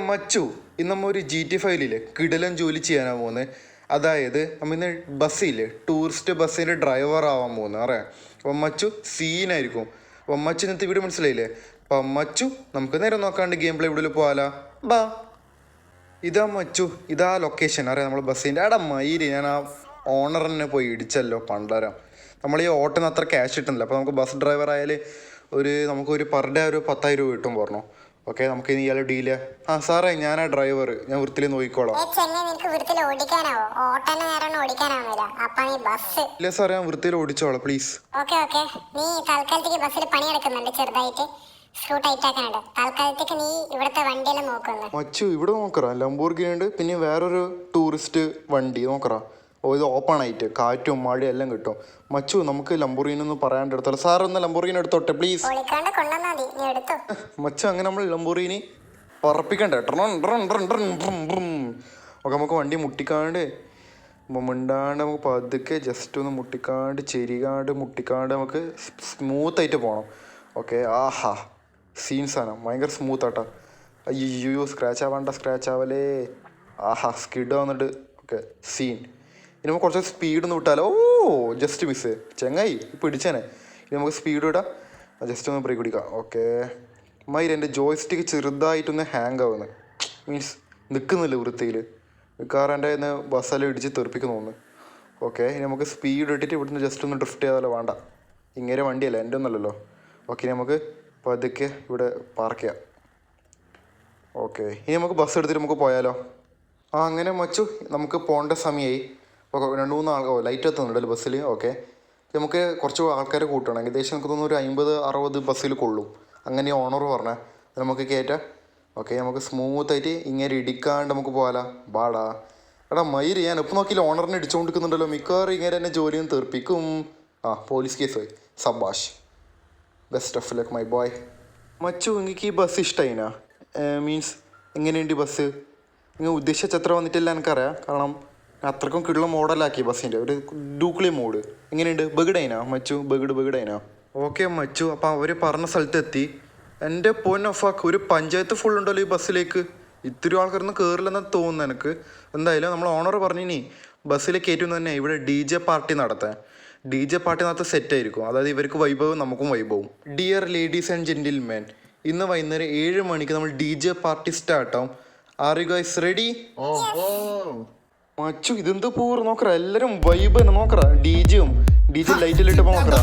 മച്ചു ഇന്ന് നമ്മ ഒരു GT5 കിടിലൻ ജോലി ചെയ്യാനാണ് പോകുന്നത്. അതായത് നമ്മ ഇന്ന് ബസ്സില്ലേ ടൂറിസ്റ്റ് ബസ്സിൻ്റെ ഡ്രൈവർ ആവാൻ പോകുന്നത് അറിയാം. അപ്പം മച്ചു സീനായിരിക്കും. അപ്പം മച്ചു ഇന്നത്തെ വീഡിയോ മനസ്സിലായില്ലേ? അപ്പം മച്ചു നമുക്ക് നേരെ നോക്കാണ്ട് ഗെയിം പ്ലേ ഇവിടെ പോകാലോ. ബാ, ഇതാ മച്ചു, ഇതാ ലൊക്കേഷൻ അറിയാം നമ്മൾ ബസ്സിൻ്റെ. അവിടെ മയില് ഞാൻ ആ ഓണറിനെ പോയി ഇടിച്ചല്ലോ പണ്ടരം. നമ്മൾ ഈ ഓട്ടോന്ന് അത്ര ക്യാഷ് കിട്ടുന്നില്ല. അപ്പോൾ നമുക്ക് ബസ് ഡ്രൈവർ ആയാൽ നമുക്കൊരു പെർ ഡേ ഒരു 10,000 രൂപ കിട്ടും പറഞ്ഞു. ഓക്കെ, നമുക്ക് ഇനി ഇയാൾ ഡീല്. ആ സാറേ, ഞാനാ ഡ്രൈവർ, ഞാൻ വൃത്തിയിൽ നോക്കിക്കോളാം. ഇല്ല സാറേ, ഞാൻ വൃത്തിയിൽ ഓടിച്ചോളാം പ്ലീസ്. മച്ചു ഇവിടെ നോക്കറ ലംബോർഗിനി ഉണ്ട്, പിന്നെ വേറൊരു ടൂറിസ്റ്റ് വണ്ടി നോക്കറ. ഇത് ഓപ്പൺ ആയിട്ട് കാറ്റും മഴയും എല്ലാം കിട്ടും. മച്ചു നമുക്ക് ലംബോർഗിനി ഒന്ന് പറയാണ്ട് എടുത്തോളാം. സാർ ഒന്ന് ലംബോർഗിനി എടുത്തോട്ടെ പ്ലീസ്. മച്ചു അങ്ങനെ നമ്മൾ ലംബോർഗിനി പറപ്പിക്കണ്ടേ? ഓക്കെ, നമുക്ക് വണ്ടി മുട്ടിക്കാണ്ട് മിണ്ടാണ്ട് നമുക്ക് പതുക്കെ ജസ്റ്റ് ഒന്ന് മുട്ടിക്കാണ്ട് ചെരികാണ്ട് മുട്ടിക്കാണ്ട് നമുക്ക് സ്മൂത്തായിട്ട് പോകണം. ഓക്കെ, ആഹാ സീൻസാണ് ഭയങ്കര സ്മൂത്താട്ടാ. അയ്യോ സ്ക്രാച്ച് ആവല്ലേ. ആഹാ സ്കിഡ് വന്നിട്ട്. Okay scene. ഇനി നമുക്ക് കുറച്ച് സ്പീഡ് ഒന്ന് വിട്ടാലോ. ഓ ജസ്റ്റ് മിസ് ചെങ്ങായി പിടിച്ചേനെ. ഇനി നമുക്ക് സ്പീഡ് വിടാം, ജസ്റ്റ് ഒന്ന് ബ്രേക്ക് പിടിക്കാം. ഓക്കെ മയിര് എൻ്റെ ജോയ്സ്റ്റിക്ക് ചെറുതായിട്ടൊന്ന് ഹാങ് ആവുന്നത്, മീൻസ് നിൽക്കുന്നില്ല വൃത്തിയിൽ. മിക്കവാറും എൻ്റെ ഇന്ന് ബസ്സെല്ലാം ഇടിച്ച് തെറിപ്പിക്കുന്നു തോന്നുന്നു. ഓക്കെ, ഇനി നമുക്ക് സ്പീഡ് ഇട്ടിട്ട് ഇവിടുന്ന് ജസ്റ്റ് ഒന്ന് ഡ്രിഫ്റ്റ് ചെയ്താലോ. വേണ്ട, ഇങ്ങനെ വണ്ടിയല്ല, എൻ്റെ ഒന്നല്ലല്ലോ. ഓക്കെ, ഇനി നമുക്ക് പതുക്കെ ഇവിടെ പാർക്ക് ചെയ്യാം. ഓക്കെ, ഇനി നമുക്ക് ബസ് എടുത്തിട്ട് നമുക്ക് പോയാലോ. അങ്ങനെ മച്ചു നമുക്ക് പോകേണ്ട സമയമായി. ഓക്കെ, 2-3 ആൾ ലൈറ്റ് എത്തുന്നുണ്ടല്ലോ ബസ്സിൽ. ഓക്കെ, നമുക്ക് കുറച്ച് ആൾക്കാരെ കൂട്ടണം. ഏകദേശം നമുക്ക് തോന്നുന്നു ഒരു 50-60 ബസ്സിൽ കൊള്ളും. അങ്ങനെ ഓണർ പറഞ്ഞാൽ നമുക്ക് കയറ്റാം. ഓക്കെ, നമുക്ക് സ്മൂത്തായിട്ട് ഇങ്ങനെ ഇടിക്കാണ്ട് നമുക്ക് പോകാലോ. ബാടാ എടാ മയിര്, ഞാൻ എപ്പോൾ നോക്കിയില്ല ഓണറിനെ ഇടിച്ചുകൊണ്ടിരിക്കുന്നുണ്ടല്ലോ. മിക്കവാറും ഇങ്ങനെ തന്നെ ജോലിയും തീർപ്പിക്കും. പോലീസ് കേസ് പോയി. സബാഷ്, best of luck my boy. മച്ചു എനിക്ക് ഈ ബസ് ഇഷ്ടമായിനാ? മീൻസ് എങ്ങനെയുണ്ട് ബസ്? നിങ്ങൾ ഉദ്ദേശിച്ച എത്ര വന്നിട്ടില്ല എനിക്കറിയാം, കാരണം അത്രക്കും കിട്ടുള്ള മോഡലാക്കി ബസ്സിൻ്റെ ഒരു ഡൂക്ലി മോഡ്. എങ്ങനെയുണ്ട്? ബഗഡൈനാ മച്ചു? ബഗഡൈനാ? ഓക്കെ മച്ചു, അപ്പം അവർ പറഞ്ഞ സ്ഥലത്തെത്തി. എൻ്റെ പൊന്നഫാക്ക്, ഒരു പഞ്ചായത്ത് ഫുൾ ഉണ്ടല്ലോ ഈ ബസ്സിലേക്ക്. ഇത്തിരി ആൾക്കാരൊന്നും കയറില്ലെന്ന് തോന്നുന്നു എനിക്ക്. എന്തായാലും നമ്മൾ ഓണർ പറഞ്ഞിനി ബസ്സിലേക്ക് കയറ്റുന്ന തന്നെ ഇവിടെ DJ പാർട്ടി നടത്താൻ. DJ പാർട്ടി നടത്താൻ സെറ്റായിരിക്കും. അതായത് ഇവർക്ക് വൈഭവം നമുക്കും വൈഭവം. ഡിയർ ലേഡീസ് ആൻഡ് ജെന്റിൽമാൻ, ഇന്ന് വൈകുന്നേരം 7 മണിക്ക് നമ്മൾ DJ പാർട്ടി സ്റ്റാർട്ടാവും. Are you guys ready? മച്ചു ഇതെന്ത് പൂർ നോക്കറ, എല്ലാരും വൈബ് തന്നെ നോക്കറ. DJ ലൈറ്റിലിട്ട് നോക്കറ.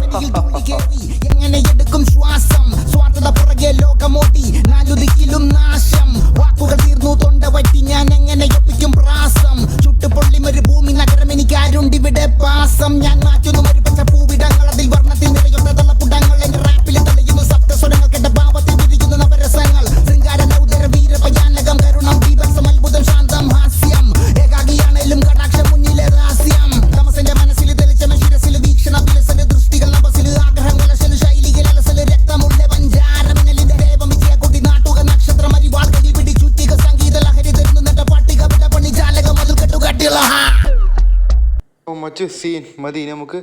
ഭൂമി നഗരം എനിക്ക് ആരുണ്ട് ഇവിടെ പാസം. ഞാൻ മാറ്റുന്നു മരുപ്പച്ച പൂവിടങ്ങൾ, അതിൽ വർണ്ണത്തിൽ നിറയുന്ന തള്ളപ്പുടങ്ങൾ. എന്റെ റാപ്പിൽ തെളിയുന്നു സപ്തസ്വരങ്ങൾ, കേട്ട ഭാവത്തിൽ വിരിയുന്നു നവരസങ്ങൾ. ശൃംഗാര നൗദര വീരപയാനകം, കരുണം ദീപസം, അത്ഭുതം, ശാന്തം, ഹാസ്യം. ഏകാഗിയാണേലും കടാക്ഷം മുന്നിലെ രഹസ്യം. തമസന്റെ മനസ്സിൽ തെളിച്ചമ ശിരസിൽ വീക്ഷണ വിലസല ദൃഷ്ടികൾ നവസിൽ ആഗ്രഹം കലശൽ ശൈലികൾ അലസൽ രക്തമുള്ള പഞ്ചാരമിനലിന്റെ ദേവം വിജയ കൊടി നാട്ടുക നക്ഷത്രം അരിവാൾകളിൽ പിടിച്ചുറ്റിക സംഗീത ലഹരി തരുന്നു നെട്ട പട്ടിക വിട പണി ജാലകം അതിൽ കെട്ടുകട്ടിയുള്ള. മച്ചു സീൻ മതി, ഇനി നമുക്ക്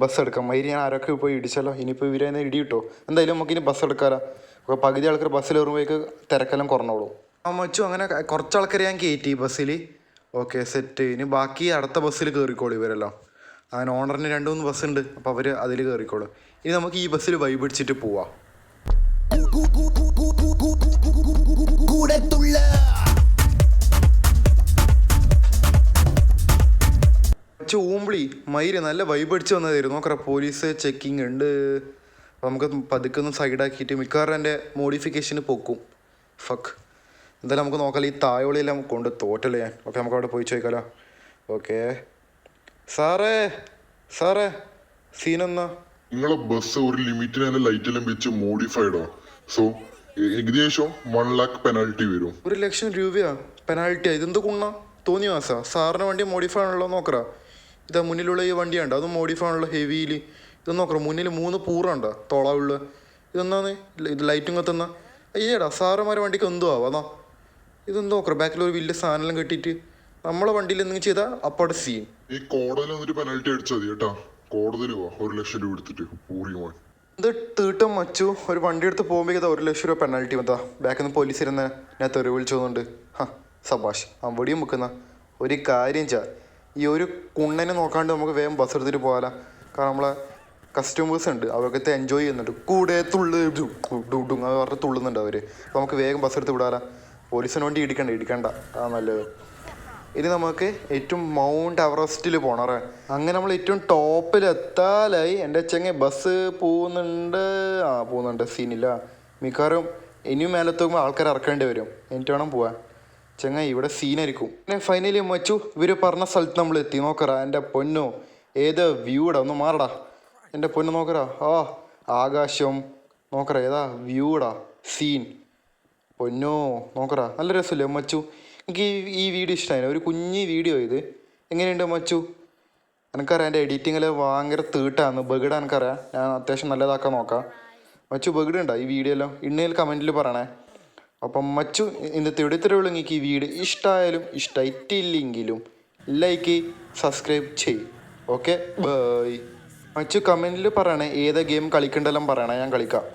ബസ് എടുക്കാം. മയിരി ഞാൻ ആരൊക്കെ പോയി ഇടിച്ചല്ലോ. ഇനിയിപ്പോൾ ഇവരെ ഇടി കിട്ടോ? എന്തായാലും നമുക്ക് ഇനി ബസ് എടുക്കാമല്ലോ. അപ്പോൾ പകുതി ആൾക്കാർ ബസ്സിൽ കയറുമ്പോഴേക്ക് തിരക്കെല്ലാം കുറഞ്ഞോളൂ. മച്ചു അങ്ങനെ കുറച്ച് ആൾക്കാർ ഞാൻ കയറ്റി ബസ്സിൽ. Okay set. ഇനി ബാക്കി അടുത്ത ബസ്സിൽ കയറിക്കോളൂ ഇവരെല്ലാം. അങ്ങനെ ഓണറിന് 2-3 ബസ്സുണ്ട്, അപ്പോൾ അവർ അതിൽ കയറിക്കോളൂ. ഇനി നമുക്ക് ഈ ബസ്സിൽ വൈബ് അടിച്ചിട്ട് പോവാം. ഊമ്പിളി മയിര് നല്ല വൈബ് അടിച്ച് വന്നതായിരുന്നു. നോക്കറ പോലീസ് ചെക്കിങ് ഉണ്ട്. നമുക്ക് പതുക്കൊന്നും സൈഡാക്കിയിട്ട് മിക്കവാറും എൻ്റെ മോഡിഫിക്കേഷന് പൊക്കും. ഫക്ക്, എന്തായാലും നമുക്ക് നോക്കാം. ഈ തായോളിയെല്ലാം കൊണ്ട് തോറ്റല്ലേ ഞാൻ. ഓക്കെ, നമുക്ക് അവിടെ പോയി ചോദിക്കാലോ. ഓക്കെ സാറേ സീനെന്നാ? നിങ്ങളെ ബസ് ഒരു ലിമിറ്റിന് ലൈറ്റെല്ലാം വെച്ച് മോഡിഫൈഡോ. സോ ഏകദേശം 1 lakh പെനാൽറ്റി വരും. 1 ലക്ഷം രൂപയാ പെനാൽറ്റിയാ? ഇതെന്ത് കുണ്ണ തോന്നിയ മാസാ? സാറിന് വണ്ടി മോഡിഫൈ ആണല്ലോ. നോക്കറ ഇതാ മുന്നിലുള്ള ഈ വണ്ടിയുണ്ട്, അത് മോഡിഫൈ ആണല്ലോ ഹെവിയിൽ. ഇത് നോക്കറ മുന്നിൽ 3 പൂറുണ്ടോ തോളാവുള്ള. ഇതെന്നാന്ന് ഇത് ലൈറ്റും കത്തുന്ന? അയ്യേടാ സാറന്മാരെ വണ്ടിക്ക് എന്തോ ആവാ. ഇതെന്തോ നോക്കറ ബാക്കിൽ ഒരു വലിയ സാധനം കെട്ടിയിട്ട് നമ്മളെ വണ്ടിയിൽ എന്തെങ്കിലും ചെയ്താൽ അപ്പാടെ സീൻ. ഈ കോടതിയിൽ വന്നിട്ട് പെനാൽറ്റി അടിച്ചാൽ മതി കേട്ടാ. കോടതിയിൽ പോവാ 1 ലക്ഷം രൂപ എടുത്തിട്ട് ഊറി പോവാൻ. ഇത് തീട്ടം മച്ചു ഒരു വണ്ടി എടുത്ത് പോകുമ്പോൾ 1,00,000 രൂപ പെനാൽറ്റി വന്നാ ബാക്കിൽ നിന്ന് പോലീസ് ഇരുന്ന് ഞാൻ തെറി വിളിച്ചു പോകുന്നുണ്ട്. സബാഷ് അവിടെയും വെക്കുന്ന ഒരു കാര്യം ഈ ഒരു കുണ്ണനെ നോക്കാണ്ട് നമുക്ക് വേഗം ബസ് എടുത്തിട്ട് പോകാല. കാരണം നമ്മളെ കസ്റ്റമേഴ്സ് ഉണ്ട്, അവർക്കത്തെ എൻജോയ് ചെയ്യുന്നുണ്ട്, കൂടെ തുള്ളു ഡും അത് പറഞ്ഞ് തുള്ളുന്നുണ്ട് അവർ. അപ്പോൾ നമുക്ക് വേഗം ബസ് എടുത്ത് വിടാല. പോലീസിന് വേണ്ടി ഇടിക്കണ്ട നല്ലത്. ഇനി നമുക്ക് ഏറ്റവും മൗണ്ട് എവറസ്റ്റിൽ പോകണറേ. അങ്ങനെ നമ്മൾ ഏറ്റവും ടോപ്പിൽ എത്താലായി. എൻ്റെ ചെങ്ങ ബസ് പോകുന്നുണ്ട് സീനില്ല. മിക്കവാറും ഇനിയും മേലെത്തുമ്പോൾ ആൾക്കാർ ഇറക്കേണ്ടി വരും, എന്നിട്ട് വേണം പോവാൻ. ചെങ്ങ ഇവിടെ സീനായിരിക്കും. പിന്നെ ഫൈനലി മച്ചു ഇവർ പറഞ്ഞ സ്ഥലത്ത് നമ്മൾ എത്തി. നോക്കറാ എൻ്റെ പൊന്നോ, ഏത് വ്യൂടാ, ഒന്ന് മാറടാ എൻ്റെ പൊന്നു. നോക്കറാ ആകാശം നോക്കറാ, ഏതാ വ്യൂടാ സീൻ പൊന്നോ. നോക്കറാ നല്ല രസമില്ലേ മച്ചു? എനിക്ക് ഈ വീഡിയോ ഇഷ്ടമായിരുന്നു. ഒരു കുഞ്ഞി വീഡിയോ ഇത്. എങ്ങനെയുണ്ട് മച്ചു? എനിക്കറിയാം എൻ്റെ എഡിറ്റിങ്ങിൽ ഭയങ്കര തീട്ടാന്ന്. ബഗിട എനിക്കറിയാം, ഞാൻ അത്യാവശ്യം നല്ലതാക്കാൻ നോക്കാം. മച്ചു ബഗിടുണ്ടോ ഈ വീഡിയോ എല്ലാം? ഇന്നേൽ കമൻറ്റിൽ പറയണേ. അപ്പം മച്ചു ഇന്നത്തെ ഇടത്തരവുള്ള എനിക്ക് ഈ വീഡിയോ ഇഷ്ടമായാലും ഇഷ്ടമായിട്ടില്ലെങ്കിലും ലൈക്ക് സബ്സ്ക്രൈബ് ചെയ്യും. Okay bye. മച്ചു കമൻറ്റിൽ പറയണേ ഏതാ ഗെയിം കളിക്കണ്ടെല്ലാം പറയണേ, ഞാൻ കളിക്കാം.